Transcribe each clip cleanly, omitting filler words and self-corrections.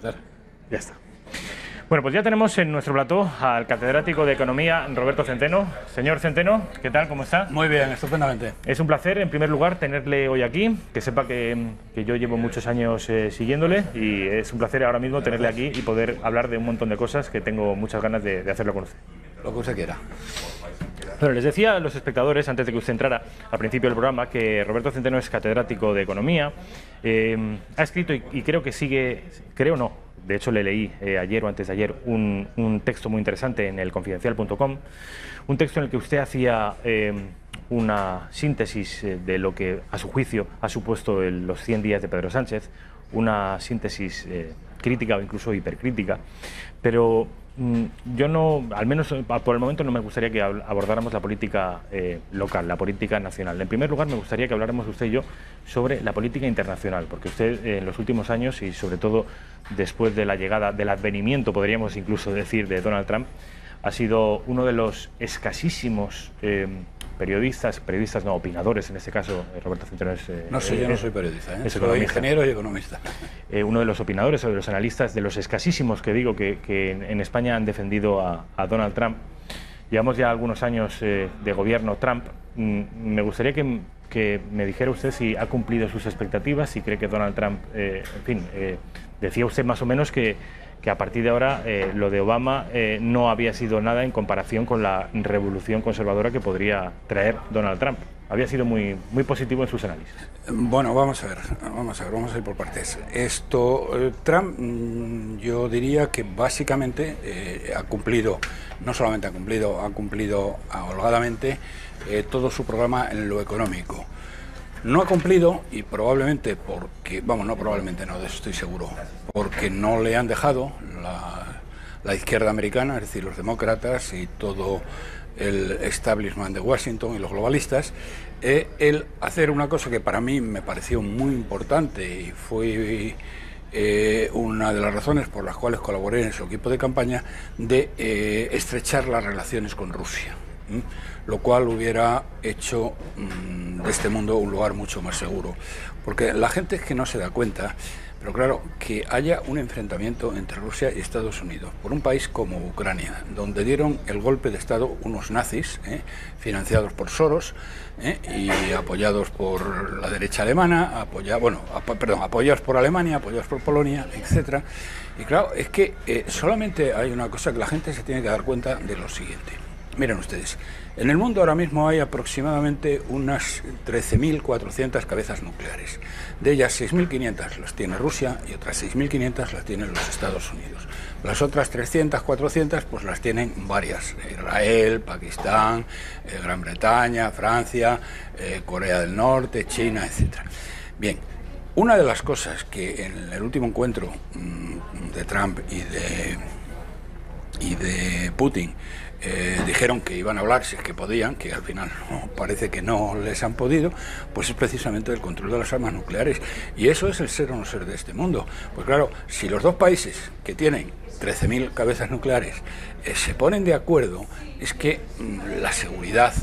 comenzar. Ya está. Bueno, pues ya tenemos en nuestro plató al catedrático de Economía, Roberto Centeno. Señor Centeno, ¿qué tal? ¿Cómo está? Muy bien, estupendamente. Es un placer, en primer lugar, tenerle hoy aquí. Que sepa que yo llevo muchos años siguiéndole y es un placer ahora mismo tenerle aquí y poder hablar de un montón de cosas que tengo muchas ganas de hacerlo con usted. Lo que usted quiera. Bueno, les decía a los espectadores, antes de que usted entrara al principio del programa, que Roberto Centeno es catedrático de Economía. Ha escrito, y creo que sigue, creo no, de hecho le leí ayer o antes de ayer un texto muy interesante en el confidencial.com, un texto en el que usted hacía una síntesis de lo que a su juicio ha supuesto los 100 días de Pedro Sánchez, una síntesis crítica o incluso hipercrítica, pero yo no, al menos por el momento no me gustaría que abordáramos la política local, la política nacional. En primer lugar me gustaría que habláramos usted y yo sobre la política internacional, porque usted en los últimos años y sobre todo después de la llegada, del advenimiento, podríamos incluso decir, de Donald Trump, ha sido uno de los escasísimos periodistas no, opinadores, en este caso Roberto Centeno es... No sé, yo no soy periodista, soy ingeniero y economista. Uno de los opinadores o de los analistas, de los escasísimos que digo que en España han defendido a Donald Trump. Llevamos ya algunos años de gobierno Trump. Me gustaría que me dijera usted si ha cumplido sus expectativas, si cree que Donald Trump, en fin, decía usted más o menos que a partir de ahora lo de Obama no había sido nada en comparación con la revolución conservadora que podría traer Donald Trump. Había sido muy positivo en sus análisis. Bueno, vamos a ir por partes. Trump, yo diría que básicamente ha cumplido, no solamente ha cumplido holgadamente todo su programa en lo económico. No ha cumplido, y probablemente porque, no probablemente no, de eso estoy seguro, porque no le han dejado la izquierda americana, es decir, los demócratas y todo el establishment de Washington y los globalistas, el hacer una cosa que para mí me pareció muy importante y fue una de las razones por las cuales colaboré en su equipo de campaña, de estrechar las relaciones con Rusia. Lo cual hubiera hecho de este mundo un lugar mucho más seguro. Porque la gente es que no se da cuenta, pero claro, que haya un enfrentamiento entre Rusia y Estados Unidos por un país como Ucrania, donde dieron el golpe de Estado unos nazis, financiados por Soros y apoyados por la derecha alemana, apoyados por Alemania, apoyados por Polonia, etcétera. Y claro, es que solamente hay una cosa que la gente se tiene que dar cuenta de lo siguiente. Miren ustedes, en el mundo ahora mismo hay aproximadamente unas 13.400 cabezas nucleares. De ellas 6.500 las tiene Rusia y otras 6.500 las tienen los Estados Unidos. Las otras 300, 400 pues las tienen varias, Israel, Pakistán, Gran Bretaña, Francia, Corea del Norte, China, etc. Bien, una de las cosas que en el último encuentro de Trump y de Putin dijeron que iban a hablar, si es que podían, que al final parece que no les han podido, pues es precisamente el control de las armas nucleares. Y eso es el ser o no ser de este mundo. Pues claro, si los dos países que tienen 13.000 cabezas nucleares se ponen de acuerdo, es que la seguridad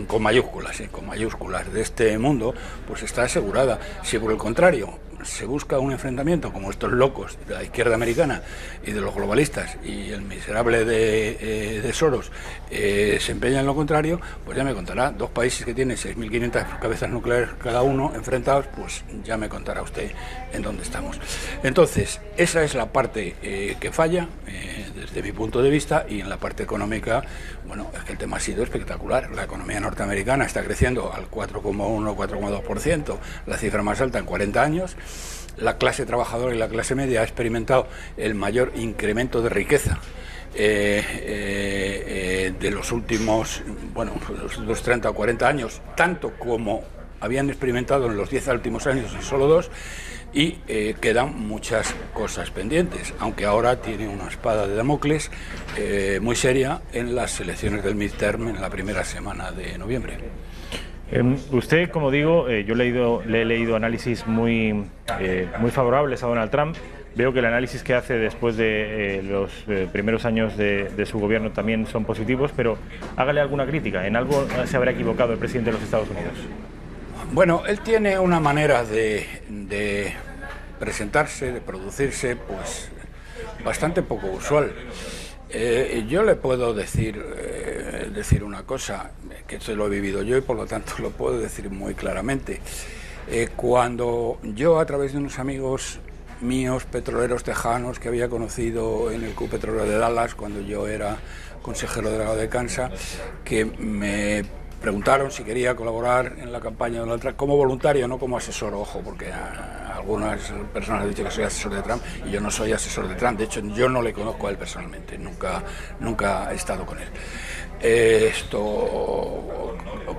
con mayúsculas de este mundo pues está asegurada. Si por el contrario se busca un enfrentamiento como estos locos de la izquierda americana y de los globalistas y el miserable de Soros se empeña en lo contrario, pues ya me contará. Dos países que tienen 6.500 cabezas nucleares cada uno enfrentados, pues ya me contará usted en dónde estamos. Entonces, esa es la parte que falla desde mi punto de vista. Y en la parte económica, bueno, es que el tema ha sido espectacular. La economía norteamericana está creciendo al 4,1 o 4,2%, la cifra más alta en 40 años. La clase trabajadora y la clase media ha experimentado el mayor incremento de riqueza de los últimos, los 30 o 40 años, tanto como habían experimentado en los 10 últimos años y solo 2, y quedan muchas cosas pendientes, aunque ahora tiene una espada de Damocles muy seria en las elecciones del midterm en la primera semana de noviembre. Usted, como digo, yo le he leído análisis muy favorables a Donald Trump. Veo que el análisis que hace después de los primeros años de su gobierno también son positivos, pero hágale alguna crítica. ¿En algo se habrá equivocado el presidente de los Estados Unidos? Bueno, él tiene una manera de presentarse, de producirse, pues bastante poco usual. Yo le puedo decir una cosa, que esto lo he vivido yo y por lo tanto lo puedo decir muy claramente. Cuando yo, a través de unos amigos míos, petroleros tejanos, que había conocido en el Club Petrolero de Dallas, cuando yo era consejero delegado de Kansas, que me preguntaron si quería colaborar en la campaña de Donald Trump como voluntario, no como asesor, ojo, porque algunas personas han dicho que soy asesor de Trump y yo no soy asesor de Trump. De hecho, yo no le conozco a él personalmente, nunca he estado con él.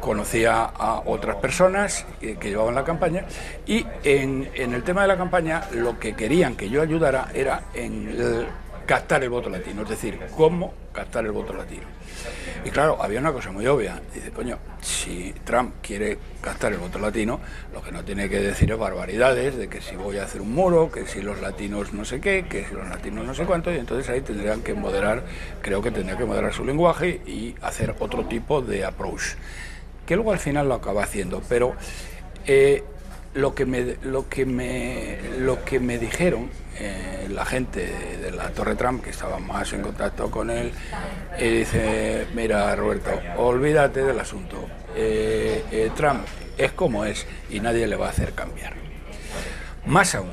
Conocía a otras personas que llevaban la campaña y en el tema de la campaña lo que querían que yo ayudara era en captar el voto latino, es decir, cómo captar el voto latino. Y claro, había una cosa muy obvia, dice, coño, si Trump quiere captar el voto latino, lo que no tiene que decir es barbaridades de que si voy a hacer un muro, que si los latinos no sé qué, que si los latinos no sé cuánto, y entonces ahí tendrían que moderar, creo que tendría que moderar su lenguaje y hacer otro tipo de approach, que luego al final lo acaba haciendo, pero lo que me dijeron la gente de la Torre Trump, que estaba más en contacto con él, dice, mira Roberto, olvídate del asunto, Trump es como es y nadie le va a hacer cambiar. Más aún,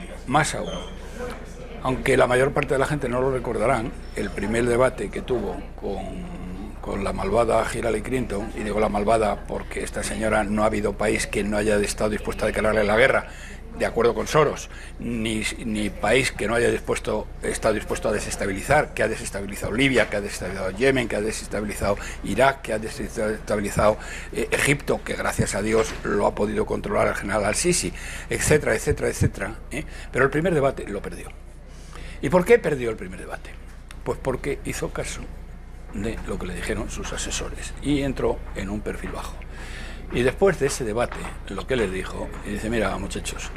aunque la mayor parte de la gente no lo recordarán, el primer debate que tuvo con la malvada Hillary Clinton, y digo la malvada porque esta señora, no ha habido país que no haya estado dispuesto a declararle la guerra, de acuerdo con Soros, ni país que no haya estado dispuesto a desestabilizar, que ha desestabilizado Libia, que ha desestabilizado Yemen, que ha desestabilizado Irak, que ha desestabilizado Egipto, que gracias a Dios lo ha podido controlar el general al-Sisi, etcétera, etcétera, etcétera. Pero el primer debate lo perdió. ¿Y por qué perdió el primer debate? Pues porque hizo caso de lo que le dijeron sus asesores y entró en un perfil bajo. Y después de ese debate, lo que les dijo, y dice, mira muchachos,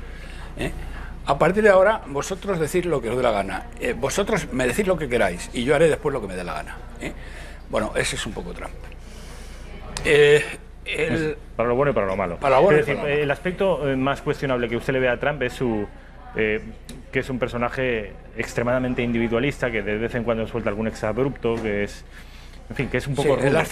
a partir de ahora vosotros decís lo que os dé la gana, vosotros me decís lo que queráis y yo haré después lo que me dé la gana. Bueno, ese es un poco Trump. Para lo bueno y para lo malo. Para lo bueno, es decir, el aspecto más cuestionable que usted le ve a Trump es que es un personaje extremadamente individualista, que de vez en cuando suelta algún exabrupto, que es... En fin, que es un poco rudo. En las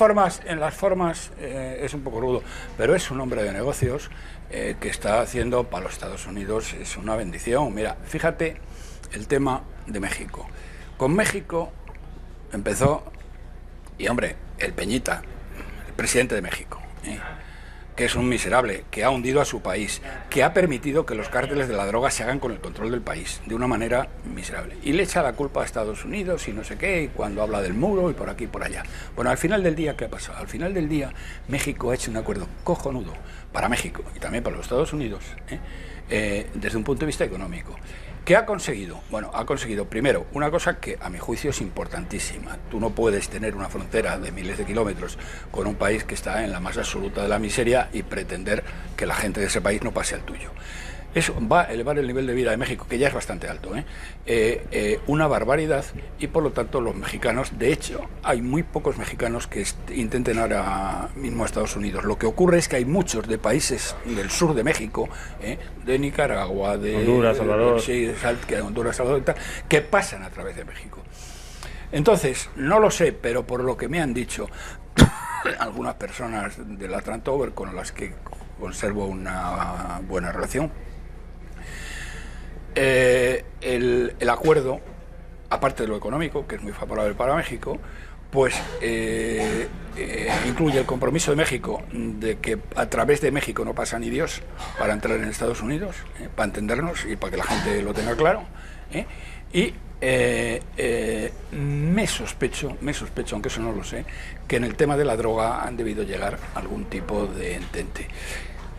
formas es un poco rudo, pero es un hombre de negocios que está haciendo para los Estados Unidos, es una bendición. Mira, fíjate el tema de México. Con México empezó, y hombre, el Peñita, el presidente de México, que es un miserable, que ha hundido a su país, que ha permitido que los cárteles de la droga se hagan con el control del país, de una manera miserable. Y le echa la culpa a Estados Unidos y no sé qué, y cuando habla del muro y por aquí y por allá. Bueno, al final del día, ¿qué ha pasado? Al final del día, México ha hecho un acuerdo cojonudo para México y también para los Estados Unidos, desde un punto de vista económico. ¿Qué ha conseguido? Bueno, ha conseguido, primero, una cosa que a mi juicio es importantísima. Tú no puedes tener una frontera de miles de kilómetros con un país que está en la más absoluta de la miseria y pretender que la gente de ese país no pase al tuyo. Eso va a elevar el nivel de vida de México, que ya es bastante alto, una barbaridad, y por lo tanto los mexicanos, de hecho, hay muy pocos mexicanos que intenten ahora mismo a Estados Unidos. Lo que ocurre es que hay muchos de países del sur de México, de Nicaragua, de Honduras, Salvador, Honduras, Salvador, que pasan a través de México. Entonces, no lo sé, pero por lo que me han dicho algunas personas de la Trantover con las que conservo una buena relación, el acuerdo, aparte de lo económico, que es muy favorable para México, pues incluye el compromiso de México de que a través de México no pasa ni Dios para entrar en Estados Unidos, para entendernos y para que la gente lo tenga claro, y me sospecho, aunque eso no lo sé, que en el tema de la droga han debido llegar a algún tipo de entente.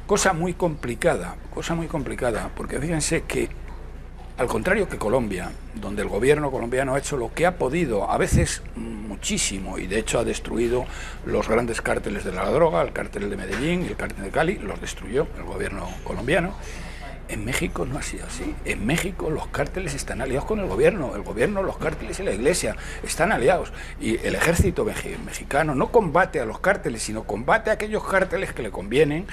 Cosa muy complicada, porque fíjense que, al contrario que Colombia, donde el gobierno colombiano ha hecho lo que ha podido, a veces muchísimo, y de hecho ha destruido los grandes cárteles de la droga, el cártel de Medellín y el cártel de Cali, los destruyó el gobierno colombiano. En México no ha sido así. En México los cárteles están aliados con el gobierno, los cárteles y la iglesia están aliados. Y el ejército mexicano no combate a los cárteles, sino combate a aquellos cárteles que le convienen.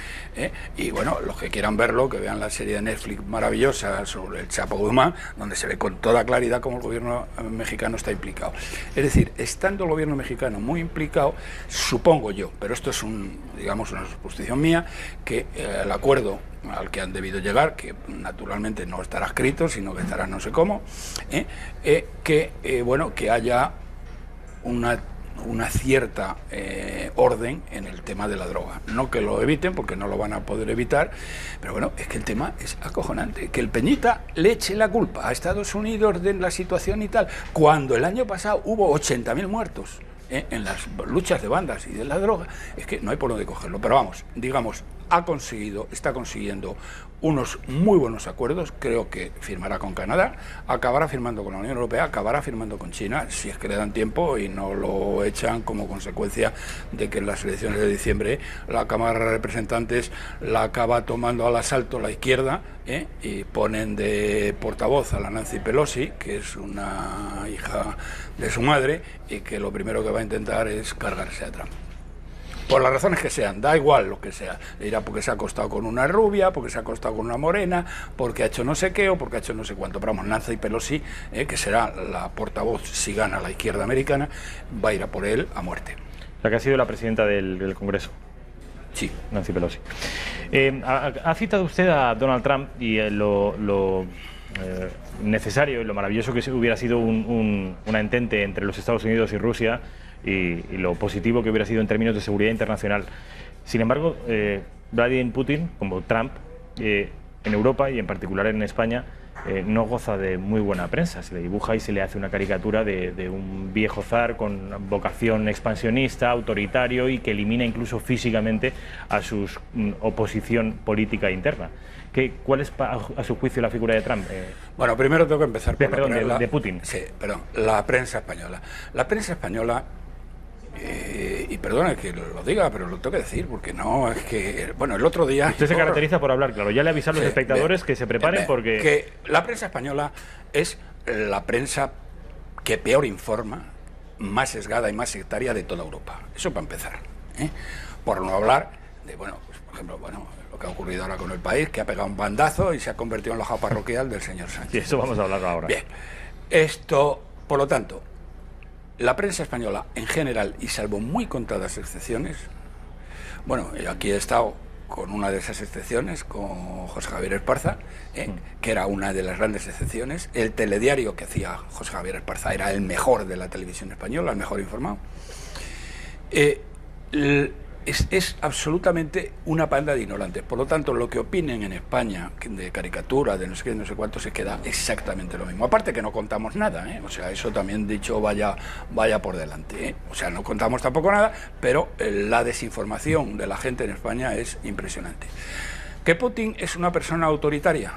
Y bueno, los que quieran verlo, que vean la serie de Netflix maravillosa sobre el Chapo Guzmán, donde se ve con toda claridad cómo el gobierno mexicano está implicado. Es decir, estando el gobierno mexicano muy implicado, supongo yo, pero esto es digamos una suposición mía, que el acuerdo al que han debido llegar, que naturalmente no estará escrito, sino que estará no sé cómo, que haya una cierta orden en el tema de la droga. No que lo eviten, porque no lo van a poder evitar, pero bueno, es que el tema es acojonante. Que el Peñita le eche la culpa a Estados Unidos de la situación y tal, cuando el año pasado hubo 80.000 muertos en las luchas de bandas y de la droga, es que no hay por dónde cogerlo. Pero vamos, digamos, está consiguiendo unos muy buenos acuerdos. Creo que firmará con Canadá, acabará firmando con la Unión Europea, acabará firmando con China, si es que le dan tiempo y no lo echan como consecuencia de que en las elecciones de diciembre la Cámara de Representantes la acaba tomando al asalto la izquierda, y ponen de portavoz a la Nancy Pelosi, que es una hija de su madre, y que lo primero que va a intentar es cargarse a Trump. Por las razones que sean, da igual lo que sea. Dirá porque se ha acostado con una rubia, porque se ha acostado con una morena, porque ha hecho no sé qué o porque ha hecho no sé cuánto. Pero vamos, Nancy Pelosi, que será la portavoz si gana la izquierda americana, va a ir a por él a muerte. La que ha sido la presidenta del Congreso. Sí. Nancy Pelosi. Ha citado usted a Donald Trump y lo necesario y lo maravilloso que hubiera sido una entente entre los Estados Unidos y Rusia, y lo positivo que hubiera sido en términos de seguridad internacional. Sin embargo, Vladimir Putin, como Trump, en Europa y en particular en España, no goza de muy buena prensa. Se le dibuja y se le hace una caricatura de un viejo zar con vocación expansionista, autoritario y que elimina incluso físicamente a su oposición política interna. ¿Cuál es, a su juicio, la figura de Trump? Bueno, primero tengo que empezar por de Putin. Sí, perdón, la prensa española. La prensa española, y perdona que lo diga, pero lo tengo que decir, porque no, es que, bueno, el otro día... Usted se caracteriza por hablar claro, ya le avisé a los espectadores que se preparen porque... Que la prensa española es la prensa que peor informa, más sesgada y más sectaria de toda Europa. Eso para empezar, por no hablar de, bueno, pues, por ejemplo, lo que ha ocurrido ahora con El País, que ha pegado un bandazo y se ha convertido en la hoja parroquial del señor Sánchez. Sí, eso vamos a hablar ahora. Bien, esto, por lo tanto, la prensa española en general, y salvo muy contadas excepciones, bueno, aquí he estado con una de esas excepciones, con José Javier Esparza, que era una de las grandes excepciones. El telediario que hacía José Javier Esparza era el mejor de la televisión española, el mejor informado. Es absolutamente una panda de ignorantes. Por lo tanto, lo que opinen en España de caricatura, de no sé qué, no sé cuánto, se queda exactamente lo mismo. Aparte que no contamos nada, o sea, eso también dicho vaya por delante, O sea, no contamos tampoco nada, pero la desinformación de la gente en España es impresionante. ¿Que Putin es una persona autoritaria?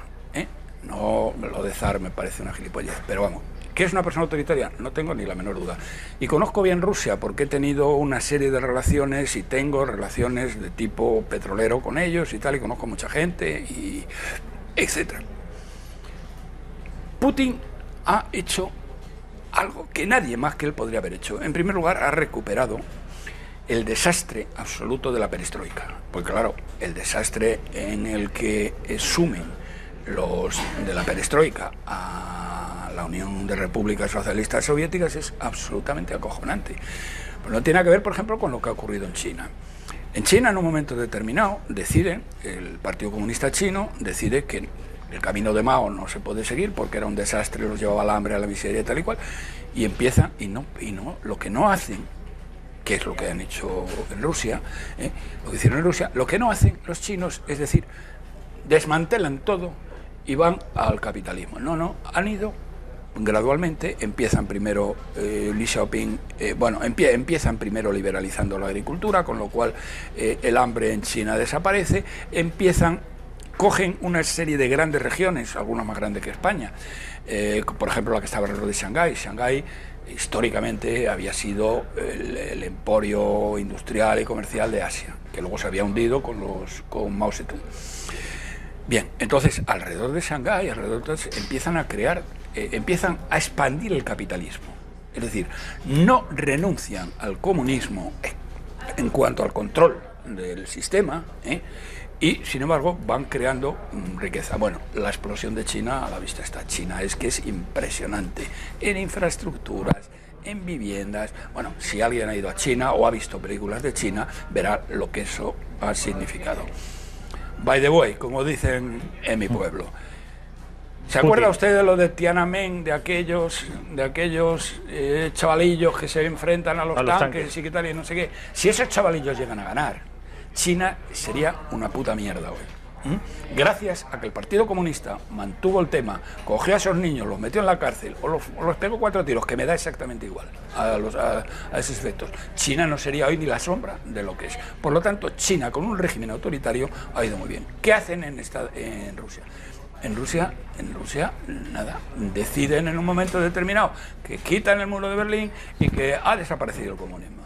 No, lo de zar me parece una gilipollez, pero vamos. ¿Qué es una persona autoritaria? No tengo ni la menor duda. Y conozco bien Rusia porque he tenido una serie de relaciones y tengo relaciones de tipo petrolero con ellos y tal, y conozco mucha gente, y etcétera. Putin ha hecho algo que nadie más que él podría haber hecho. En primer lugar, ha recuperado el desastre absoluto de la perestroika. Porque claro, el desastre en el que sumen los de la perestroika a la Unión de Repúblicas Socialistas Soviéticas es absolutamente acojonante. Pero no tiene que ver, por ejemplo, con lo que ha ocurrido en China. En China, en un momento determinado, el Partido Comunista Chino decide que el camino de Mao no se puede seguir porque era un desastre, los llevaba al hambre, a la miseria y tal y cual, y empiezan, lo que no hacen, que es lo que han hecho en Rusia, lo que hicieron en Rusia, lo que no hacen los chinos, es decir, desmantelan todo y van al capitalismo. No, han ido gradualmente. Empiezan primero Li Xiaoping, empiezan primero liberalizando la agricultura, con lo cual el hambre en China desaparece. Cogen una serie de grandes regiones, algunas más grandes que España, por ejemplo la que estaba alrededor de Shanghái. Shanghái históricamente había sido el emporio industrial y comercial de Asia, que luego se había hundido con Mao Zedong. Bien, entonces alrededor de Shanghái, empiezan a crear, empiezan a expandir el capitalismo. Es decir, no renuncian al comunismo en cuanto al control del sistema, y sin embargo van creando riqueza. Bueno, la explosión de China, a la vista está. China es que es impresionante en infraestructuras, en viviendas. Bueno, si alguien ha ido a China o ha visto películas de China, verá lo que eso ha significado. By the way, como dicen en mi pueblo. ¿Se acuerda usted de lo de Tiananmen, de aquellos chavalillos que se enfrentan a los tanques y qué tal y no sé qué? Si esos chavalillos llegan a ganar, China sería una puta mierda hoy. Gracias a que el Partido Comunista mantuvo el tema, cogió a esos niños, los metió en la cárcel o los pegó 4 tiros, que me da exactamente igual a esos efectos, China no sería hoy ni la sombra de lo que es. Por lo tanto, China con un régimen autoritario ha ido muy bien. ¿Qué hacen en Rusia? En Rusia, nada, deciden en un momento determinado que quitan el muro de Berlín y que ha desaparecido el comunismo.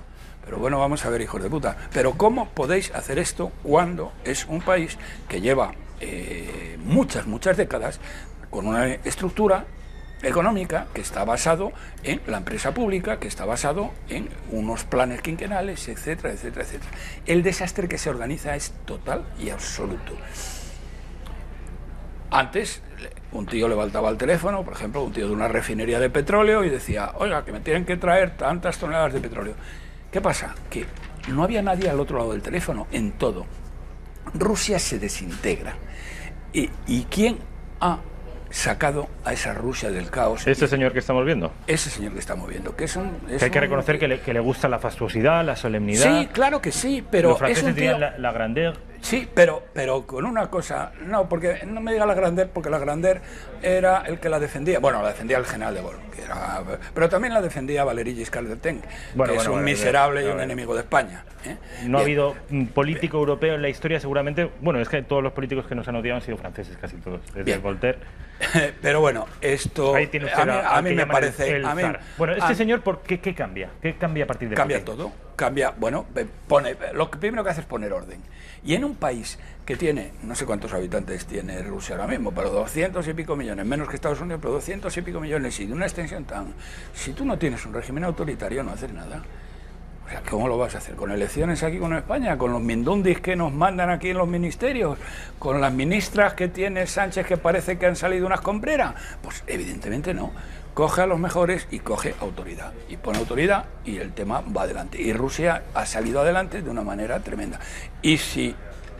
Pero bueno, vamos a ver, hijos de puta, pero ¿cómo podéis hacer esto cuando es un país que lleva muchas décadas con una estructura económica que está basado en la empresa pública, que está basado en unos planes quinquenales, etcétera, etcétera, etcétera? El desastre que se organiza es total y absoluto. Antes, un tío levantaba el teléfono, por ejemplo, un tío de una refinería de petróleo y decía, oiga, que me tienen que traer tantas toneladas de petróleo. ¿Qué pasa? Que no había nadie al otro lado del teléfono, en todo. Rusia se desintegra. ¿Y quién ha sacado a esa Rusia del caos? ¿Ese señor que estamos viendo? Ese señor que estamos viendo. Que hay que reconocer que le gusta la fastuosidad, la solemnidad. Sí, claro que sí, pero los franceses dirían la grandeur. Sí, pero con una cosa, no, porque no me diga la grandeur, porque la grandeur era el que la defendía, bueno, la defendía el general de Gaulle, pero también la defendía Valéry Giscard d'Estaing, que es un miserable y un enemigo de España. No ha habido un político europeo en la historia, seguramente, bueno, es que todos los políticos que nos han odiado han sido franceses, casi todos, desde Voltaire. Pero bueno, esto ahí tiene usted a mí me parece... Bueno, este señor, ¿qué cambia? ¿Qué cambia a partir de Cambia todo. Cambia, bueno, lo que primero que hace es poner orden. Y en un país que tiene, no sé cuántos habitantes tiene Rusia ahora mismo, pero 200 y pico millones, menos que Estados Unidos, pero 200 y pico millones, y de una extensión tan... Si tú no tienes un régimen autoritario, no haces nada. O sea, ¿cómo lo vas a hacer? ¿Con elecciones aquí con España? ¿Con los mindundis que nos mandan aquí en los ministerios? ¿Con las ministras que tiene Sánchez que parece que han salido unas compreras? Pues evidentemente no. Coge a los mejores y coge autoridad. Y pone autoridad y el tema va adelante. Y Rusia ha salido adelante de una manera tremenda. Y si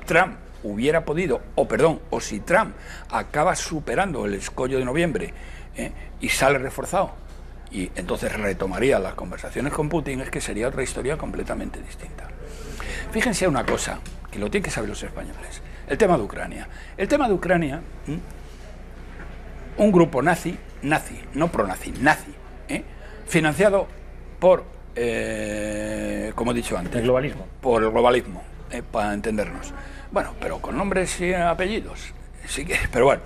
Trump hubiera podido, o si Trump acaba superando el escollo de noviembre y sale reforzado, y entonces retomaría las conversaciones con Putin, es que sería otra historia completamente distinta. Fíjense una cosa, que lo tienen que saber los españoles. El tema de Ucrania. El tema de Ucrania, un grupo nazi, no pro-nazi, nazi, financiado por, como he dicho antes, el globalismo. Por el globalismo, para entendernos. Bueno, pero con nombres y apellidos, sí que, pero bueno,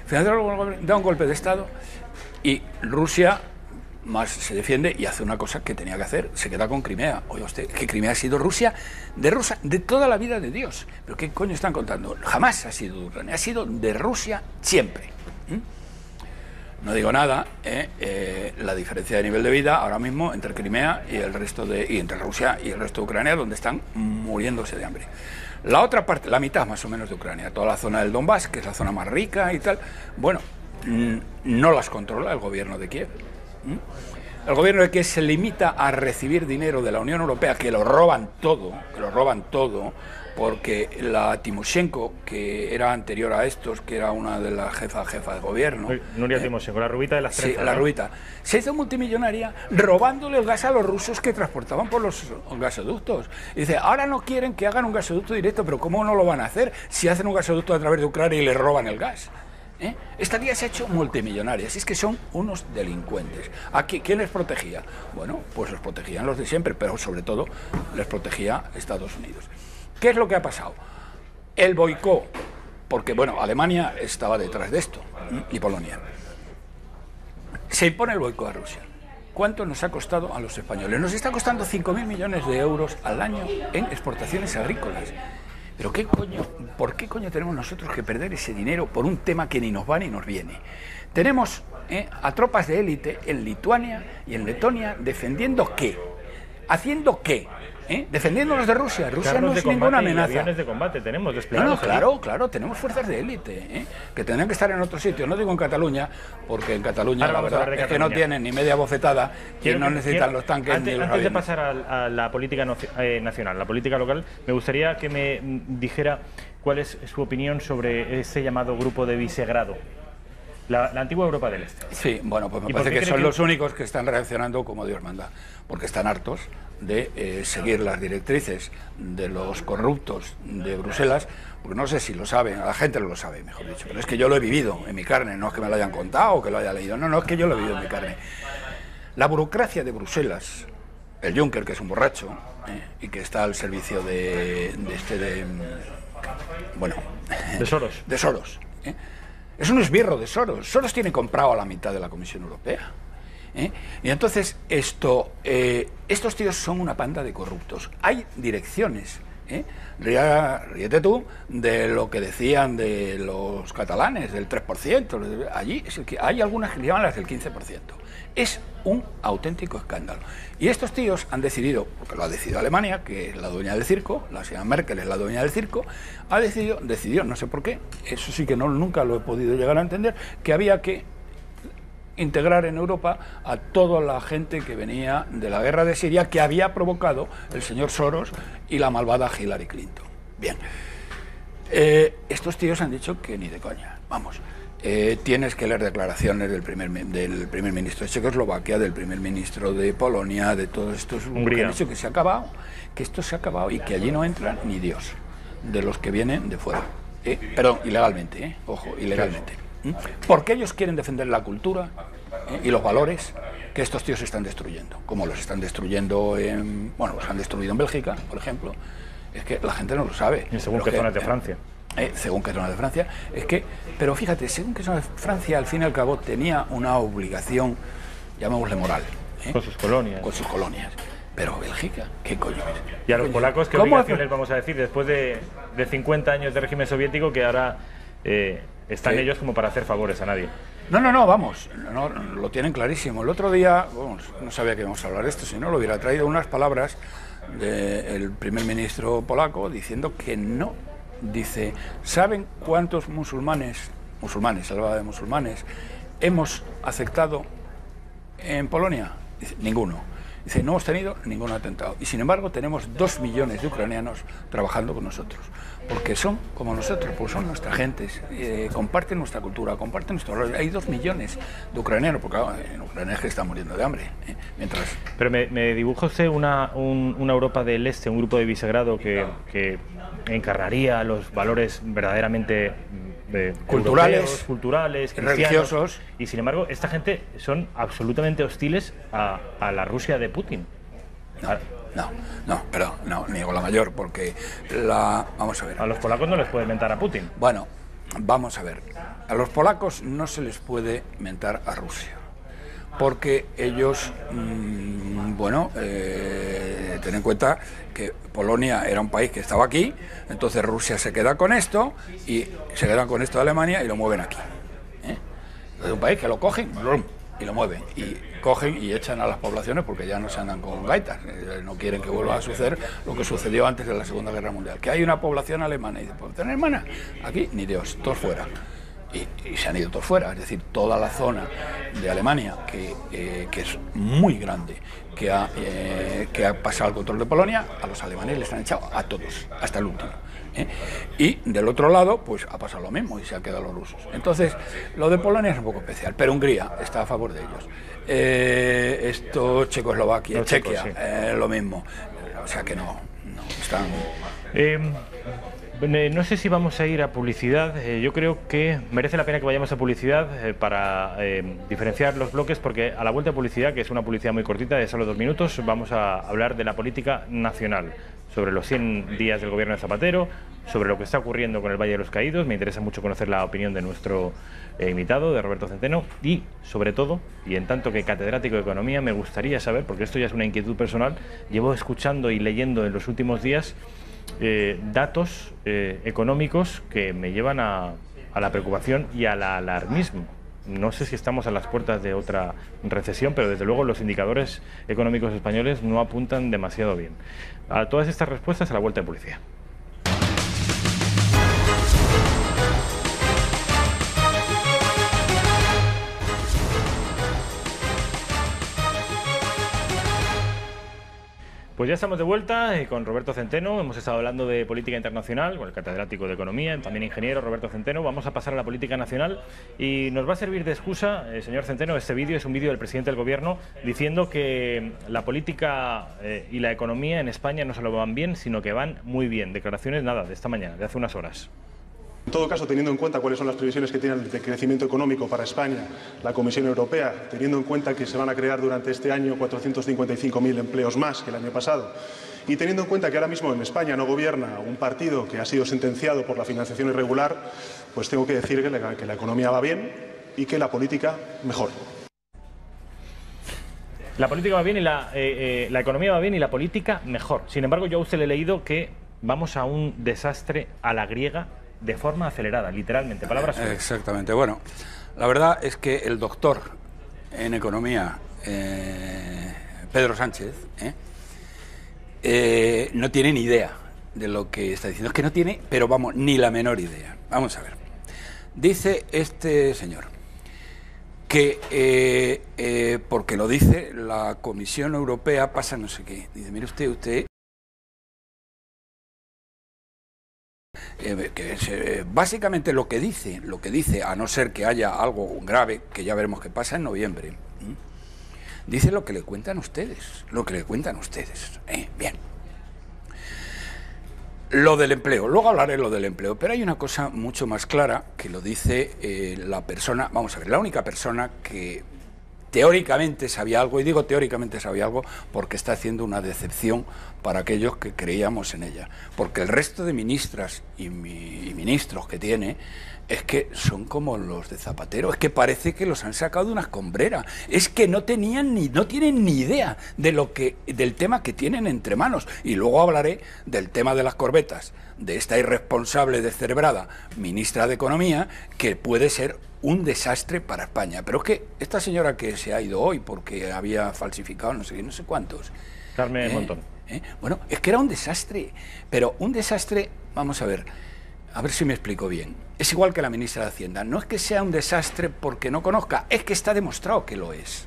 financiado, da un golpe de Estado y Rusia más se defiende y hace una cosa que tenía que hacer, se queda con Crimea. Oiga usted, que Crimea ha sido Rusia de toda la vida de Dios. ¿Pero qué coño están contando? Jamás ha sido de Ucrania, ha sido de Rusia siempre. No digo nada, la diferencia de nivel de vida ahora mismo entre Crimea y el resto y entre Rusia y el resto de Ucrania, donde están muriéndose de hambre. La otra parte, la mitad más o menos de Ucrania, toda la zona del Donbass, que es la zona más rica y tal, bueno, no las controla el gobierno de Kiev. El gobierno de Kiev se limita a recibir dinero de la Unión Europea, que lo roban todo, porque la Timoshenko, que era anterior a estos, que era una de las jefas de gobierno... Nuria Timoshenko, la rubita de las trenzas. Sí, la rubita. Se hizo multimillonaria robándole el gas a los rusos que transportaban por los gasoductos. Y dice, ahora no quieren que hagan un gasoducto directo, pero ¿cómo no lo van a hacer si hacen un gasoducto a través de Ucrania y le roban el gas? Esta tía se ha hecho multimillonaria, así es que son unos delincuentes. Aquí, ¿quién les protegía? Bueno, pues los protegían los de siempre, pero sobre todo les protegía Estados Unidos. ¿Qué es lo que ha pasado? El boicot, porque bueno, Alemania estaba detrás de esto, y Polonia. Se impone el boicot a Rusia. ¿Cuánto nos ha costado a los españoles? Nos está costando 5.000 millones de euros al año en exportaciones agrícolas. Pero ¿qué coño? ¿Por qué coño tenemos nosotros que perder ese dinero por un tema que ni nos va ni nos viene? Tenemos a tropas de élite en Lituania y en Letonia defendiendo ¿qué? ¿Haciendo qué? Defendiéndonos de Rusia. Rusia no es ninguna amenaza. Aviones de combate tenemos desplegados. Claro, tenemos fuerzas de élite, que tendrán que estar en otro sitio. No digo en Cataluña, porque en Cataluña la verdad es que no tienen ni media bofetada y no necesitan los tanques ni los aviones. Antes de pasar a la política nacional, la política local, me gustaría que me dijera cuál es su opinión sobre ese llamado Grupo de Visegrado. La antigua Europa del Este. Sí, bueno, pues me parece que son los únicos que están reaccionando como Dios manda, porque están hartos de seguir las directrices de los corruptos de Bruselas, porque no sé si lo saben, la gente no lo sabe, mejor dicho, pero es que yo lo he vivido en mi carne, no es que me lo hayan contado o que lo haya leído, no, es que yo lo he vivido en mi carne. La burocracia de Bruselas, el Juncker, que es un borracho, y que está al servicio de Soros. De Soros, es un esbirro de Soros. Soros tiene comprado a la mitad de la Comisión Europea. Y entonces estos tíos son una panda de corruptos. Hay direcciones. Ríete tú de lo que decían de los catalanes, del 3%. Allí hay algunas que llaman las del 15%. Es un auténtico escándalo. Y estos tíos han decidido, porque lo ha decidido Alemania, que es la dueña del circo, la señora Merkel es la dueña del circo, decidió, no sé por qué, eso sí que nunca lo he podido llegar a entender, que había que integrar en Europa a toda la gente que venía de la guerra de Siria que había provocado el señor Soros y la malvada Hillary Clinton. Bien, estos tíos han dicho que ni de coña, vamos. Tienes que leer declaraciones del primer ministro de Checoslovaquia, del primer ministro de Polonia, de todos estos que han dicho que esto se ha acabado y que allí no entra ni Dios, de los que vienen de fuera. Perdón, ilegalmente, ojo, ilegalmente. Porque ellos quieren defender la cultura y los valores que estos tíos están destruyendo, como los están destruyendo los han destruido en Bélgica, por ejemplo. Es que la gente no lo sabe. Y según qué zonas de Francia. Según qué zona de Francia, pero fíjate, según qué zona de Francia, al fin y al cabo, tenía una obligación, llamémosle moral. Con sus colonias. Con sus colonias. Pero Bélgica, ¿qué coño es? Y a los polacos, ¿qué obligaciones vamos a decir después de 50 años de régimen soviético que ahora están ellos como para hacer favores a nadie? No, vamos, no, lo tienen clarísimo. El otro día, no sabía que íbamos a hablar de esto, si no lo hubiera traído unas palabras del primer ministro polaco diciendo que no. Dice, ¿saben cuántos musulmanes, salva de musulmanes, hemos aceptado en Polonia? Dice, ninguno. Dice, no hemos tenido ningún atentado. Y sin embargo tenemos 2 millones de ucranianos trabajando con nosotros. Porque son como nosotros, pues son nuestras gentes, comparten nuestra cultura, comparten nuestro valor. Hay 2 millones de ucranianos, porque en Ucrania es que están muriendo de hambre. Pero me dibuja usted una Europa del Este, un grupo de Visegrado que encarnaría los valores verdaderamente culturales, religiosos, y sin embargo esta gente son absolutamente hostiles a la Rusia de Putin. No, niego la mayor, porque vamos a ver. A los polacos no les puede mentar a Putin. Bueno, vamos a ver. A los polacos no se les puede mentar a Rusia, porque ellos, ten en cuenta que Polonia era un país que estaba aquí, entonces Rusia se queda con esto, y se quedan con esto de Alemania y lo mueven aquí. Es un país que lo cogen y lo mueven, y cogen y echan a las poblaciones porque ya no se andan con gaitas, no quieren que vuelva a suceder lo que sucedió antes de la Segunda Guerra Mundial, que hay una población alemana, y dice, ¿población alemana? Aquí ni Dios, todos fuera. Y se han ido todos fuera, es decir, toda la zona de Alemania, que es muy grande, que ha pasado al control de Polonia, a los alemanes les han echado a todos, hasta el último. Y del otro lado, pues ha pasado lo mismo y se han quedado los rusos. Entonces, lo de Polonia es un poco especial, pero Hungría está a favor de ellos. Checoslovaquia, Chequia, sí. Lo mismo. O sea que no están... No sé si vamos a ir a publicidad. Yo creo que merece la pena que vayamos a publicidad para diferenciar los bloques, porque a la vuelta de publicidad, que es una publicidad muy cortita de solo 2 minutos, vamos a hablar de la política nacional, sobre los 100 días del gobierno de Zapatero, sobre lo que está ocurriendo con el Valle de los Caídos. Me interesa mucho conocer la opinión de nuestro invitado, de Roberto Centeno, y sobre todo, y en tanto que catedrático de Economía, me gustaría saber, porque esto ya es una inquietud personal, llevo escuchando y leyendo en los últimos días datos económicos que me llevan a la preocupación y al alarmismo. No sé si estamos a las puertas de otra recesión, pero desde luego los indicadores económicos españoles no apuntan demasiado bien. A todas estas respuestas a la vuelta de publicidad. Pues ya estamos de vuelta con Roberto Centeno. Hemos estado hablando de política internacional con el catedrático de Economía, también ingeniero Roberto Centeno. Vamos a pasar a la política nacional y nos va a servir de excusa, señor Centeno, este vídeo es un vídeo del presidente del Gobierno diciendo que la política y la economía en España no solo van bien, sino que van muy bien. Declaraciones, nada, de esta mañana, de hace unas horas. En todo caso, teniendo en cuenta cuáles son las previsiones que tienen de crecimiento económico para España, la Comisión Europea, teniendo en cuenta que se van a crear durante este año 455.000 empleos más que el año pasado, y teniendo en cuenta que ahora mismo en España no gobierna un partido que ha sido sentenciado por la financiación irregular, pues tengo que decir que la economía va bien y que la política mejor. La política va bien y la economía va bien y la política mejor. Sin embargo, yo a usted le he leído que vamos a un desastre a la griega de forma acelerada, literalmente, palabras suyas. Exactamente. Bueno, la verdad es que el doctor en economía, Pedro Sánchez, no tiene ni idea de lo que está diciendo. Es que no tiene, pero vamos, ni la menor idea. Vamos a ver. Dice este señor que porque lo dice la Comisión Europea pasa no sé qué. Dice, mire usted básicamente lo que dice, a no ser que haya algo grave, que ya veremos qué pasa en noviembre, dice lo que le cuentan ustedes, bien. Lo del empleo, luego hablaré de lo del empleo, pero hay una cosa mucho más clara que lo dice la persona, vamos a ver, la única persona que teóricamente sabía algo, y digo teóricamente sabía algo porque está haciendo una decepción para aquellos que creíamos en ella, porque el resto de ministras y ministros que tiene es que son como los de Zapatero, es que parece que los han sacado de una escombrera, es que no tienen ni idea del tema que tienen entre manos, y luego hablaré del tema de las corbetas, de esta irresponsable descerebrada ministra de Economía, que puede ser un desastre para España. Pero es que esta señora que se ha ido hoy porque había falsificado no sé cuántos, Carmen Montón. Bueno, es que era un desastre, pero un desastre, vamos a ver si me explico bien. Es igual que la ministra de Hacienda, no es que sea un desastre porque no conozca, es que está demostrado que lo es.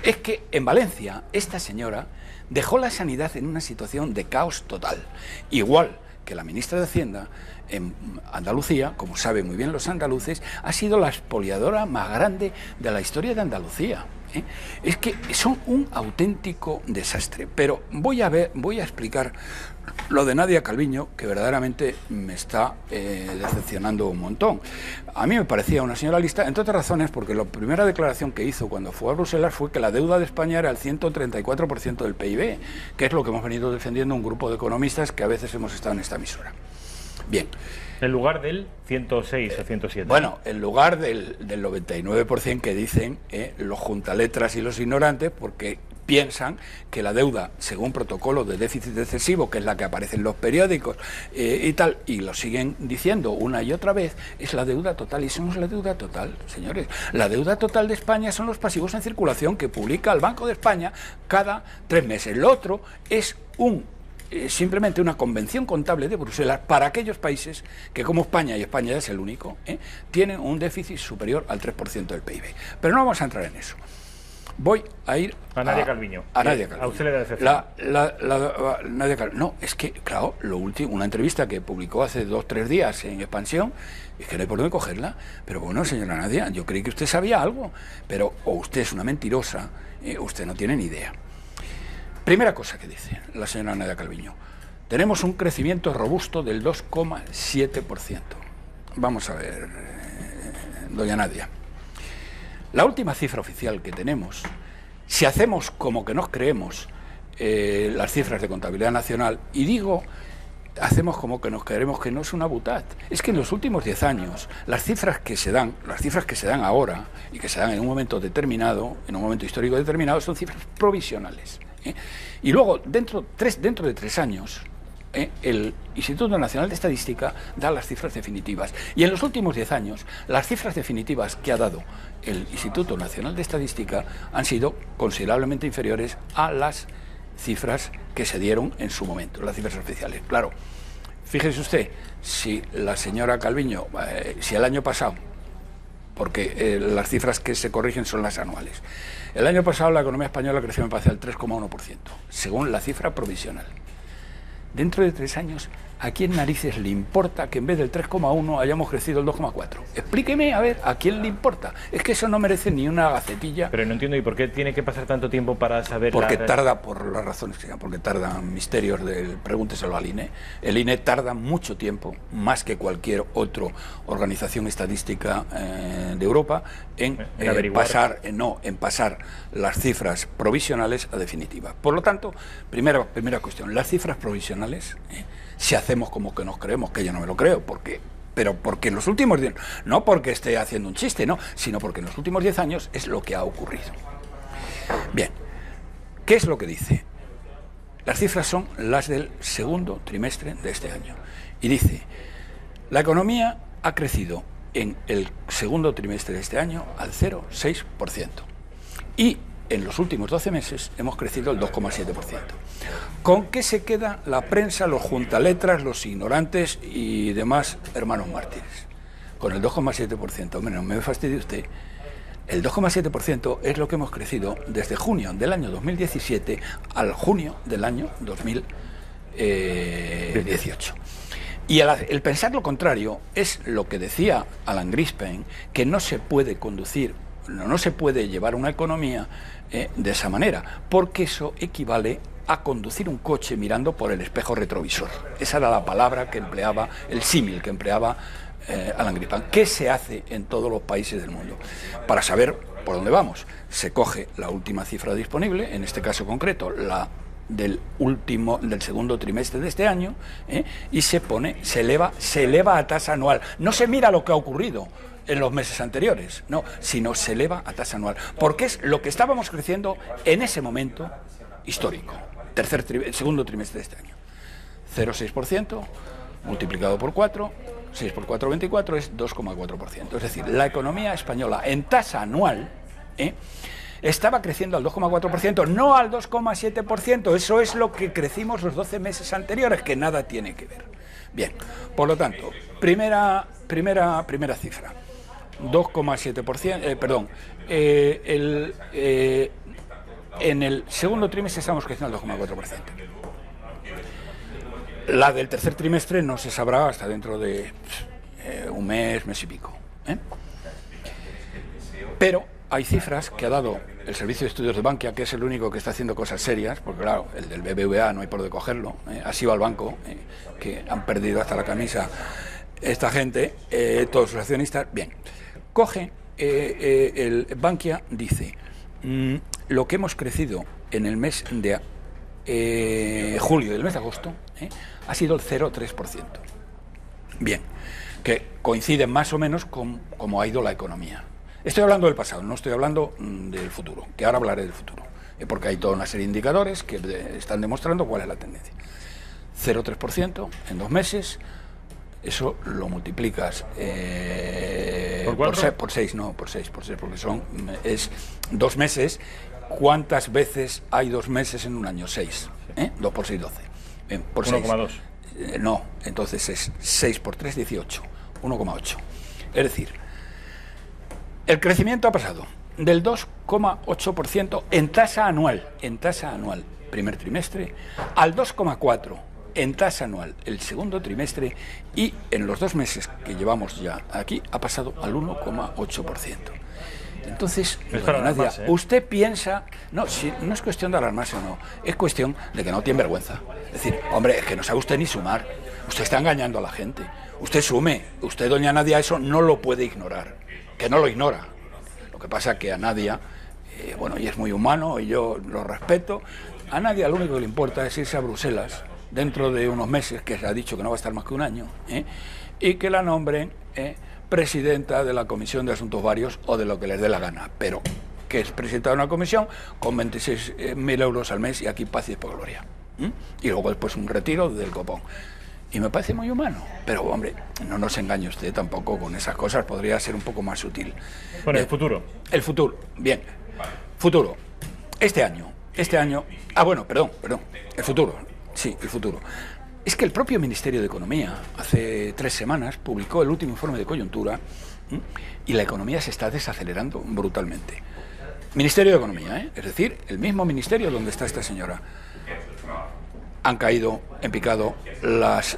Es que en Valencia esta señora dejó la sanidad en una situación de caos total, igual que la ministra de Hacienda en Andalucía, como saben muy bien los andaluces, ha sido la expoliadora más grande de la historia de Andalucía. Es que son un auténtico desastre. Pero voy a explicar lo de Nadia Calviño, que verdaderamente me está decepcionando un montón. A mí me parecía una señora lista, entre otras razones, porque la primera declaración que hizo cuando fue a Bruselas fue que la deuda de España era el 134% del PIB, que es lo que hemos venido defendiendo un grupo de economistas que a veces hemos estado en esta emisora. Bien. En lugar del 106 o 107. Bueno, en lugar del 99% que dicen los juntaletras y los ignorantes, porque piensan que la deuda, según protocolo de déficit excesivo, que es la que aparece en los periódicos y tal, y lo siguen diciendo una y otra vez, es la deuda total. Y eso no es la deuda total, señores. La deuda total de España son los pasivos en circulación que publica el Banco de España cada 3 meses. Lo otro es simplemente una convención contable de Bruselas para aquellos países que, como España, y España es el único, tienen un déficit superior al 3% del PIB. Pero no vamos a entrar en eso. Voy a ir a Nadia Calviño. A Nadia Calviño. A usted le da decepción. Nadia Calviño. No, es que, claro, lo último, una entrevista que publicó hace 2 o 3 días en Expansión, es que no hay por dónde cogerla. Pero bueno, señora Nadia, yo creí que usted sabía algo, pero o usted es una mentirosa, usted no tiene ni idea. Primera cosa que dice la señora Nadia Calviño: tenemos un crecimiento robusto del 2,7%. Vamos a ver, doña Nadia. La última cifra oficial que tenemos, si hacemos como que nos creemos las cifras de contabilidad nacional, y digo, hacemos como que nos creemos que no es una butad, es que en los últimos 10 años, las cifras que se dan ahora, y que se dan en un momento determinado, en un momento histórico determinado, son cifras provisionales. Y luego, dentro de 3 años, el Instituto Nacional de Estadística da las cifras definitivas. Y en los últimos 10 años, las cifras definitivas que ha dado el Instituto Nacional de Estadística han sido considerablemente inferiores a las cifras que se dieron en su momento, las cifras oficiales. Claro, fíjese usted, si la señora Calviño, si el año pasado, porque las cifras que se corrigen son las anuales, el año pasado la economía española creció, me parece, al 3,1%, según la cifra provisional. Dentro de 3 años, ¿a quién narices le importa que en vez del 3,1 hayamos crecido el 2,4? Explíqueme, a ver, ¿a quién le importa? Es que eso no merece ni una gacetilla. Pero no entiendo, ¿y por qué tiene que pasar tanto tiempo para saber? Porque tarda, por las razones que sean, porque tardan misterios del... Pregúnteselo al INE. El INE tarda mucho tiempo, más que cualquier otra organización estadística de Europa, en pasar las cifras provisionales a definitivas. Por lo tanto, primera cuestión, las cifras provisionales, si hacemos como que nos creemos, que yo no me lo creo, pero porque en los últimos 10, no porque esté haciendo un chiste, no, sino porque en los últimos 10 años es lo que ha ocurrido. Bien, ¿qué es lo que dice? Las cifras son las del segundo trimestre de este año. Y dice, la economía ha crecido en el segundo trimestre de este año al 0,6%. Y en los últimos 12 meses hemos crecido el 2,7%. ¿Con qué se queda la prensa, los juntaletras, los ignorantes y demás hermanos mártires? Con el 2,7%. Hombre, no me fastidie usted. El 2,7% es lo que hemos crecido desde junio del año 2017 al junio del año 2018. Y el pensar lo contrario es lo que decía Alan Greenspan, que no se puede conducir, no se puede llevar una economía de esa manera, porque eso equivale a conducir un coche mirando por el espejo retrovisor. Esa era la palabra que empleaba, el símil que empleaba Alan Greenspan. ¿Qué se hace en todos los países del mundo? Para saber por dónde vamos, se coge la última cifra disponible, en este caso concreto, la del segundo trimestre de este año, y se eleva a tasa anual. No se mira lo que ha ocurrido en los meses anteriores, no, sino se eleva a tasa anual, porque es lo que estábamos creciendo en ese momento histórico, segundo trimestre de este año. 0,6% multiplicado por 4, 6 por 4, 24, es 2,4%. Es decir, la economía española en tasa anual estaba creciendo al 2,4%, no al 2,7%. Eso es lo que crecimos los 12 meses anteriores, que nada tiene que ver. Bien, por lo tanto, primera cifra, 2,7%, perdón, en el segundo trimestre estamos creciendo al 2,4%. La del tercer trimestre no se sabrá hasta dentro de un mes y pico. Pero hay cifras que ha dado el Servicio de Estudios de Bankia, que es el único que está haciendo cosas serias, porque claro, el del BBVA no hay por dónde cogerlo, así va al banco, que han perdido hasta la camisa esta gente, todos los accionistas. Bien, coge el Bankia, dice, lo que hemos crecido en el mes de julio y el mes de agosto ha sido el 0,3%. Bien, que coincide más o menos con cómo ha ido la economía. Estoy hablando del pasado, no estoy hablando del futuro, que ahora hablaré del futuro, porque hay toda una serie de indicadores que están demostrando cuál es la tendencia. 0,3% en 2 meses, eso lo multiplicas por 6, porque es 2 meses. ¿Cuántas veces hay 2 meses en un año? 6. 2 por 6, 12. Por 1,2. No, entonces es 6 por 3, 18. 1,8. Es decir, el crecimiento ha pasado del 2,8% en tasa anual, primer trimestre, al 2,4% en tasa anual el segundo trimestre, y en los 2 meses que llevamos ya aquí ha pasado al 1,8%. Entonces, Nadia, usted piensa, no es cuestión de alarmarse o no, es cuestión de que no tiene vergüenza. Es decir, hombre, es que no sabe usted ni sumar, usted está engañando a la gente, usted sume, usted, doña Nadia, eso no lo puede ignorar, que no lo ignora. Lo que pasa es que a Nadia, y es muy humano y yo lo respeto, a Nadia lo único que le importa es irse a Bruselas dentro de unos meses, que se ha dicho que no va a estar más que un año, y que la nombren presidenta de la Comisión de Asuntos Varios o de lo que les dé la gana, pero que es presidenta de una comisión con 26.000 euros al mes, y aquí paz y después gloria. y luego después un retiro del copón. Y me parece muy humano, pero hombre, no nos engañe usted tampoco con esas cosas, podría ser un poco más sutil. Bueno, el futuro. El futuro, bien. Futuro. Este año, bueno, perdón, el futuro, sí, el futuro. Es que el propio Ministerio de Economía, hace 3 semanas, publicó el último informe de coyuntura y la economía se está desacelerando brutalmente. Ministerio de Economía, es decir, el mismo ministerio donde está esta señora. Han caído en picado las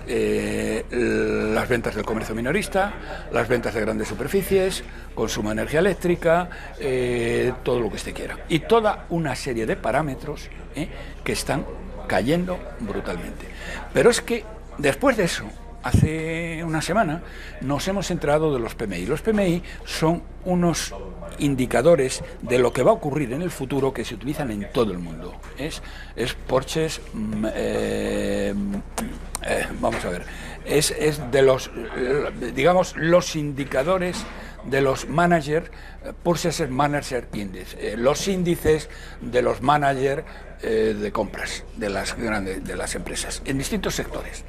ventas del comercio minorista, las ventas de grandes superficies, consumo de energía eléctrica, todo lo que usted quiera. Y toda una serie de parámetros que están cayendo brutalmente. Pero es que después de eso, hace una semana, nos hemos enterado de los PMI. Los PMI son unos indicadores de lo que va a ocurrir en el futuro que se utilizan en todo el mundo. Es Porches, vamos a ver, es de los, digamos, los indicadores de los managers, Purchasing Manager Index, los índices de los managers de compras de las empresas en distintos sectores.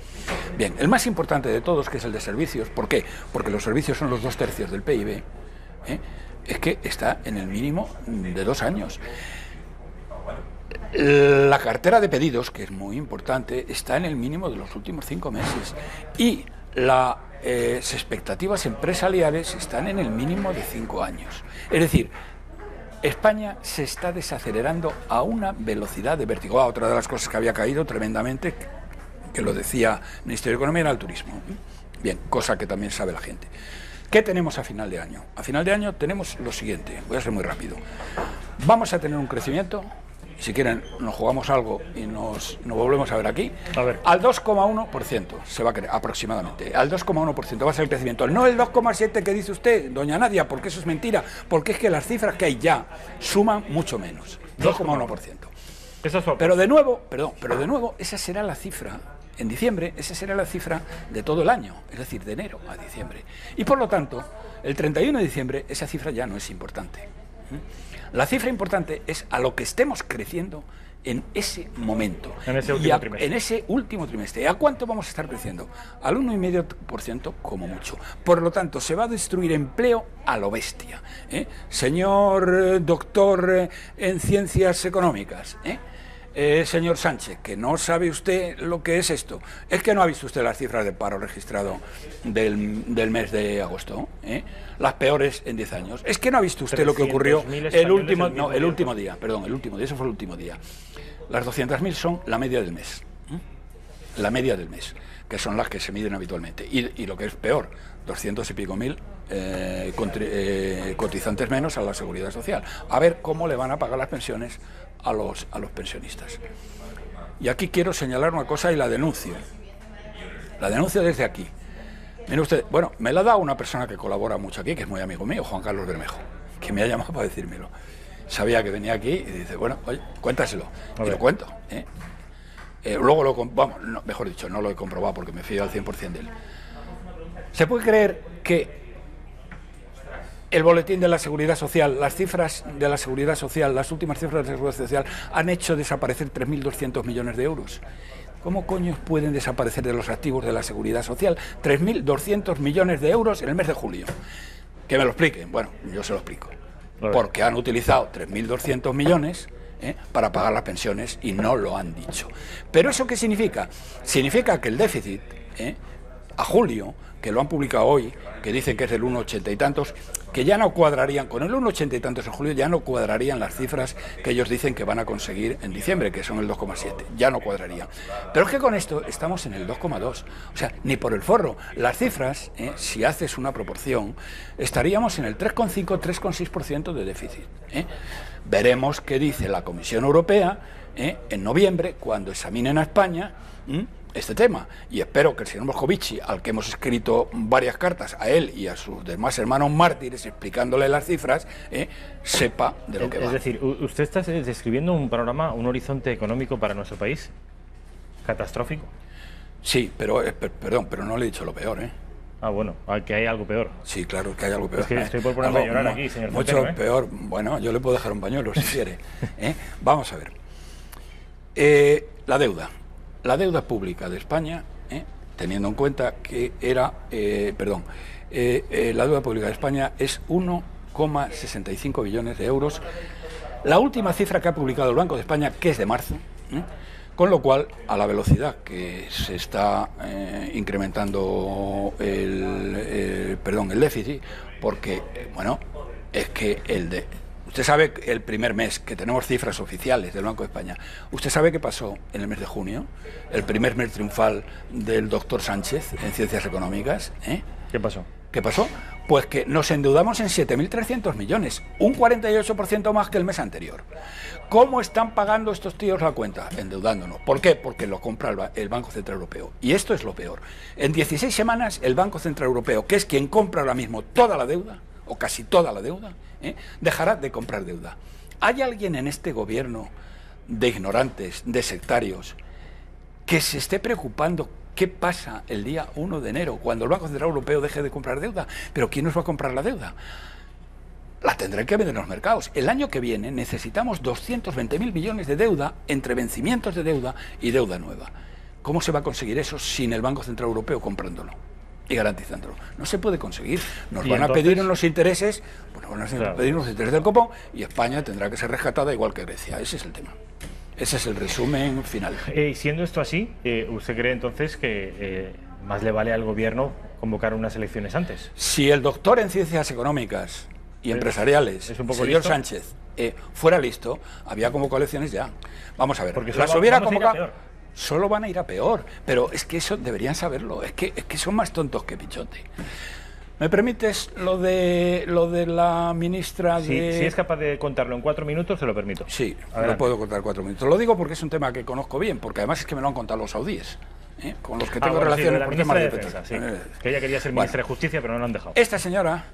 Bien, el más importante de todos, que es el de servicios. ¿Por qué? Porque los servicios son los 2/3 del PIB. Es que está en el mínimo de 2 años. La cartera de pedidos, que es muy importante, está en el mínimo de los últimos 5 meses. Y las expectativas empresariales están en el mínimo de 5 años. Es decir, España se está desacelerando a una velocidad de vértigo. Otra de las cosas que había caído tremendamente, que lo decía el Ministerio de Economía, era el turismo. Bien, cosa que también sabe la gente. ¿Qué tenemos a final de año? A final de año tenemos lo siguiente, voy a ser muy rápido. Vamos a tener un crecimiento, si quieren nos jugamos algo y nos volvemos a ver aquí, al 2,1% se va a creer, aproximadamente, al 2,1% va a ser el crecimiento, no el 2,7% que dice usted, doña Nadia, porque eso es mentira, porque es que las cifras que hay ya suman mucho menos, 2,1%. Pero de nuevo, esa será la cifra. En diciembre, esa será la cifra de todo el año, es decir, de enero a diciembre. Y por lo tanto, el 31 de diciembre, esa cifra ya no es importante. La cifra importante es a lo que estemos creciendo en ese momento. En ese último trimestre. En ese último trimestre. ¿A cuánto vamos a estar creciendo? Al 1,5% como mucho. Por lo tanto, se va a destruir empleo a lo bestia. Señor doctor en ciencias económicas, señor Sánchez, que no sabe usted lo que es esto. Es que no ha visto usted las cifras de paro registrado del mes de agosto, las peores en 10 años. Es que no ha visto usted lo que ocurrió el último día, eso fue el último día. Las 200.000 son la media del mes, que son las que se miden habitualmente. Y lo que es peor, 200 y pico mil cotizantes menos a la Seguridad Social. A ver cómo le van a pagar las pensiones a los pensionistas. Y aquí quiero señalar una cosa y la denuncio. La denuncio desde aquí. Mire usted, bueno, me la ha dado una persona que colabora mucho aquí, que es muy amigo mío, Juan Carlos Bermejo, que me ha llamado para decírmelo. Sabía que venía aquí y dice, bueno, oye, cuéntaselo. Y lo cuento. Luego mejor dicho, no lo he comprobado porque me fío al 100% de él. ¿Se puede creer que el boletín de la Seguridad Social, las cifras de la Seguridad Social, las últimas cifras de la Seguridad Social han hecho desaparecer 3.200 millones de euros? ¿Cómo coño pueden desaparecer de los activos de la Seguridad Social 3.200 millones de euros en el mes de julio? Que me lo expliquen. Bueno, yo se lo explico. Porque han utilizado 3.200 millones para pagar las pensiones y no lo han dicho. ¿Pero eso qué significa? Significa que el déficit, a julio, que lo han publicado hoy, que dicen que es del 1,80 y tantos, que ya no cuadrarían, con el 1,80 y tantos en julio, ya no cuadrarían las cifras que ellos dicen que van a conseguir en diciembre, que son el 2,7, ya no cuadrarían. Pero es que con esto estamos en el 2,2, o sea, ni por el forro. Las cifras, si haces una proporción, estaríamos en el 3,5, 3,6% de déficit. Veremos qué dice la Comisión Europea en noviembre, cuando examinen a España este tema, y espero que el señor Moscovici, al que hemos escrito varias cartas, a él y a sus demás hermanos mártires explicándole las cifras, sepa de lo que va. Es decir, usted está describiendo un panorama, un horizonte económico para nuestro país catastrófico. Sí, pero perdón, pero no le he dicho lo peor, Ah, bueno, que hay algo peor. Sí, claro que hay algo peor. Es que estoy por ponerme a llorar aquí, señor Mucho Centeno, peor. Bueno, yo le puedo dejar un pañuelo si quiere. Vamos a ver. La deuda pública de España, teniendo en cuenta que era, la deuda pública de España es 1,65 billones de euros. La última cifra que ha publicado el Banco de España, que es de marzo, con lo cual, a la velocidad que se está incrementando el déficit, porque, bueno, es que usted sabe el primer mes que tenemos cifras oficiales del Banco de España. ¿Usted sabe qué pasó en el mes de junio? El primer mes triunfal del doctor Sánchez en Ciencias Económicas. ¿Qué pasó? ¿Qué pasó? Pues que nos endeudamos en 7.300 millones, un 48% más que el mes anterior. ¿Cómo están pagando estos tíos la cuenta? Endeudándonos. ¿Por qué? Porque lo compra el Banco Central Europeo. Y esto es lo peor. En 16 semanas el Banco Central Europeo, que es quien compra ahora mismo toda la deuda, o casi toda la deuda, dejará de comprar deuda. ¿Hay alguien en este gobierno de ignorantes, de sectarios, que se esté preocupando qué pasa el día 1 de enero, cuando el Banco Central Europeo deje de comprar deuda? ¿Pero quién nos va a comprar la deuda? La tendrán que vender en los mercados. El año que viene necesitamos 220.000 millones de deuda entre vencimientos de deuda y deuda nueva. ¿Cómo se va a conseguir eso sin el Banco Central Europeo comprándolo y garantizándolo? No se puede conseguir. Nos van a pedir en los intereses, bueno, van a pedir los intereses del copón, y España tendrá que ser rescatada igual que Grecia. Ese es el tema. Ese es el resumen final. Siendo esto así, ¿usted cree entonces que más le vale al gobierno convocar unas elecciones antes? Si el doctor en Ciencias Económicas y Empresariales, el señor Sánchez, fuera listo, había convocado elecciones ya. Vamos a ver, porque las hubiera convocado. Solo van a ir a peor, pero es que eso deberían saberlo, es que son más tontos que Pichote. ¿Me permites lo de la ministra de...? Si es capaz de contarlo en 4 minutos, se lo permito. Sí, lo puedo contar 4 minutos. Lo digo porque es un tema que conozco bien, porque además es que me lo han contado los saudíes, con los que tengo relaciones por temas de petróleo. Sí. Que ella quería ser ministra de Justicia, pero no lo han dejado. Esta señora,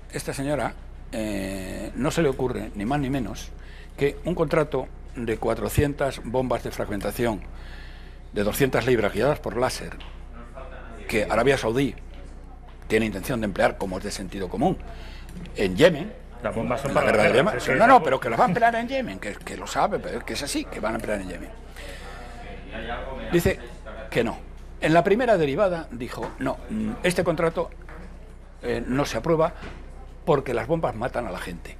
no se le ocurre, ni más ni menos, que un contrato de 400 bombas de fragmentación de 200 libras guiadas por láser, que Arabia Saudí tiene intención de emplear, como es de sentido común, en Yemen. Las bombas son en la para guerra de Yemen. es que No, pero que las va a emplear en Yemen, que lo sabe, pero que es así, que van a emplear en Yemen. Dice que no. En la primera derivada dijo, no, este contrato no se aprueba porque las bombas matan a la gente.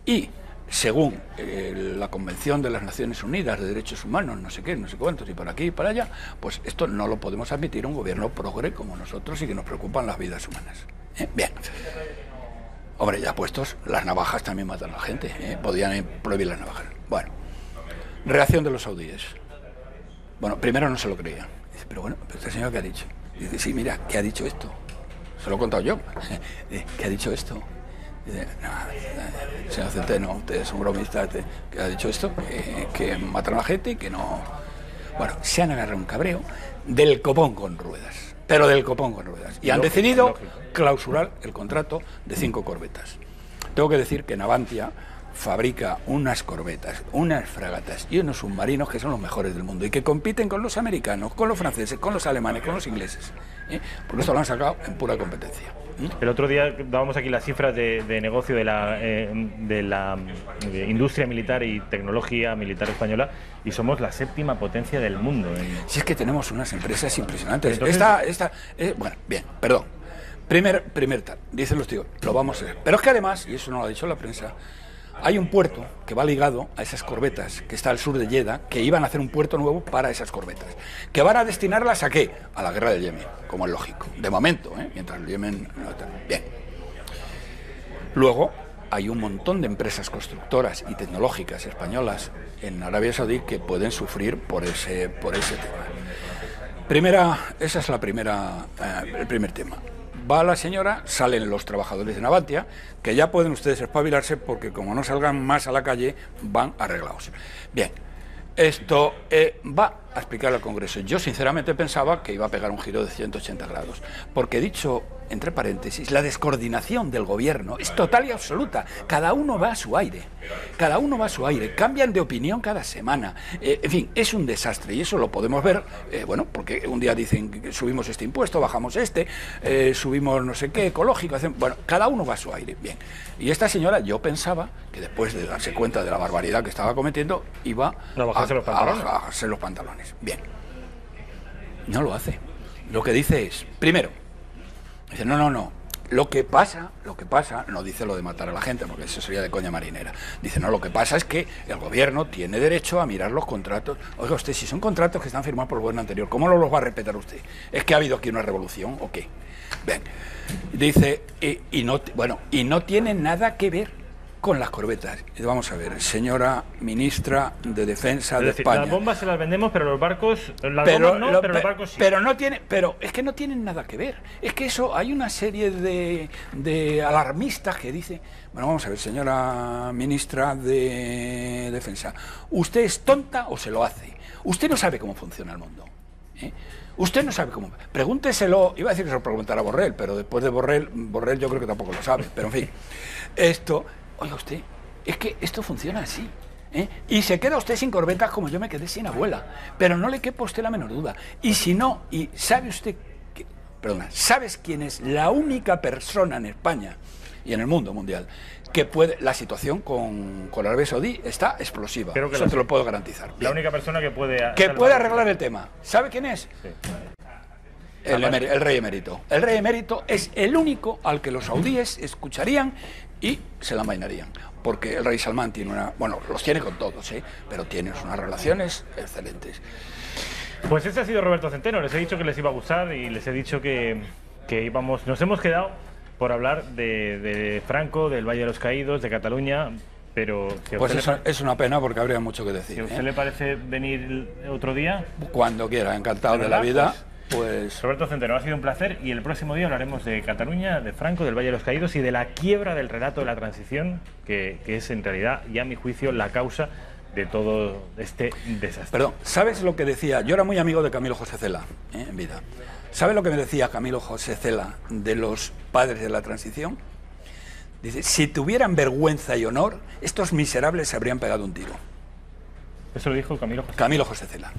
Y según la Convención de las Naciones Unidas de Derechos Humanos, no sé qué, no sé cuántos, y por aquí y para allá, pues esto no lo podemos admitir un gobierno progre como nosotros y que nos preocupan las vidas humanas. Bien. Hombre, ya puestos, las navajas también matan a la gente, podían prohibir las navajas. Bueno, reacción de los saudíes. Bueno, primero no se lo creía. Dice, pero bueno, ¿pero este señor qué ha dicho? Dice, sí, mira, ¿qué ha dicho esto? Se lo he contado yo. ¿Qué ha dicho esto? Dice, no, señor Centeno, usted es un bromista, que ha dicho esto, que matan a la gente y que no... Bueno, se han agarrado un cabreo del copón con ruedas, pero del copón con ruedas. Y han decidido clausurar el contrato de 5 corbetas. Tengo que decir que Navantia fabrica unas corbetas, unas fragatas y unos submarinos que son los mejores del mundo y que compiten con los americanos, con los franceses, con los alemanes, con los ingleses. Porque esto lo han sacado en pura competencia. El otro día dábamos aquí las cifras de negocio de la industria militar y tecnología militar española y somos la 7ª potencia del mundo. Si es que tenemos unas empresas impresionantes. Entonces, bueno, bien, perdón. Primer tal, dicen los tíos, lo vamos a hacer. Pero es que además, y eso no lo ha dicho la prensa, hay un puerto que va ligado a esas corbetas, que está al sur de Jeddah, que iban a hacer un puerto nuevo para esas corbetas, que van a destinarlas a ¿qué? A la guerra del Yemen, como es lógico, de momento, mientras el Yemen... Bien. Luego, hay un montón de empresas constructoras y tecnológicas españolas en Arabia Saudí que pueden sufrir por ese tema. Esa es el primer tema. Va la señora, salen los trabajadores de Navantia, que ya pueden ustedes espabilarse porque como no salgan más a la calle, van arreglados. Bien, esto va a explicar al Congreso. Yo sinceramente pensaba que iba a pegar un giro de 180 grados, porque dicho entre paréntesis, la descoordinación del gobierno es total y absoluta. Cada uno va a su aire. Cada uno va a su aire. Cambian de opinión cada semana. En fin, es un desastre y eso lo podemos ver, bueno, porque un día dicen que subimos este impuesto, bajamos este, subimos no sé qué, ecológico, bueno, cada uno va a su aire. Bien. Y esta señora, yo pensaba que después de darse cuenta de la barbaridad que estaba cometiendo, iba a bajarse los pantalones. Bien. No lo hace. Lo que dice es, primero, dice, no, lo que pasa, no dice lo de matar a la gente, porque eso sería de coña marinera. Dice, no, lo que pasa es que el gobierno tiene derecho a mirar los contratos. Oiga usted, si son contratos que están firmados por el gobierno anterior, ¿cómo no los va a respetar usted? ¿Es que ha habido aquí una revolución o qué? Bien, dice, y no tiene nada que ver con las corbetas. Vamos a ver, señora ministra de Defensa de España. Las bombas se las vendemos, pero los barcos, los barcos sí. Pero es que no tienen nada que ver. Es que eso, hay una serie de alarmistas que dicen, bueno, vamos a ver, señora ministra de Defensa, ¿usted es tonta o se lo hace? Usted no sabe cómo funciona el mundo. Usted no sabe cómo. Pregúnteselo, iba a decir que se lo preguntara a Borrell, pero después de Borrell yo creo que tampoco lo sabe. Pero en fin, oiga usted, es que esto funciona así. Y se queda usted sin corbetas como yo me quedé sin abuela. Pero no le quepa a usted la menor duda. Y si no, y sabe usted, ¿sabes quién es la única persona en España y en el mundo mundial que puede, la situación con Arabia Saudí está explosiva? Creo que eso te lo puedo garantizar. La Bien. única persona que puede arreglar el tema. ¿Sabe quién es? Sí. El rey emérito. El rey emérito es el único al que los saudíes escucharían y se la envainarían. Porque el rey Salmán tiene los tiene con todos, pero tiene unas relaciones excelentes. Pues ese ha sido Roberto Centeno. Les he dicho que les iba a gustar y les he dicho que íbamos. Nos hemos quedado por hablar de Franco, del Valle de los Caídos, de Cataluña. Pero si pues es una pena porque habría mucho que decir. Si a usted le parece venir otro día, cuando quiera, encantado de la vida. Pues Roberto Centeno, ha sido un placer y el próximo día hablaremos de Cataluña, de Franco, del Valle de los Caídos y de la quiebra del relato de la transición, que es en realidad, y a mi juicio, la causa de todo este desastre. Perdón, ¿sabes lo que decía? Yo era muy amigo de Camilo José Cela en vida. ¿Sabe lo que me decía Camilo José Cela de los padres de la transición? Dice, si tuvieran vergüenza y honor, estos miserables se habrían pegado un tiro. Eso lo dijo Camilo José Cela.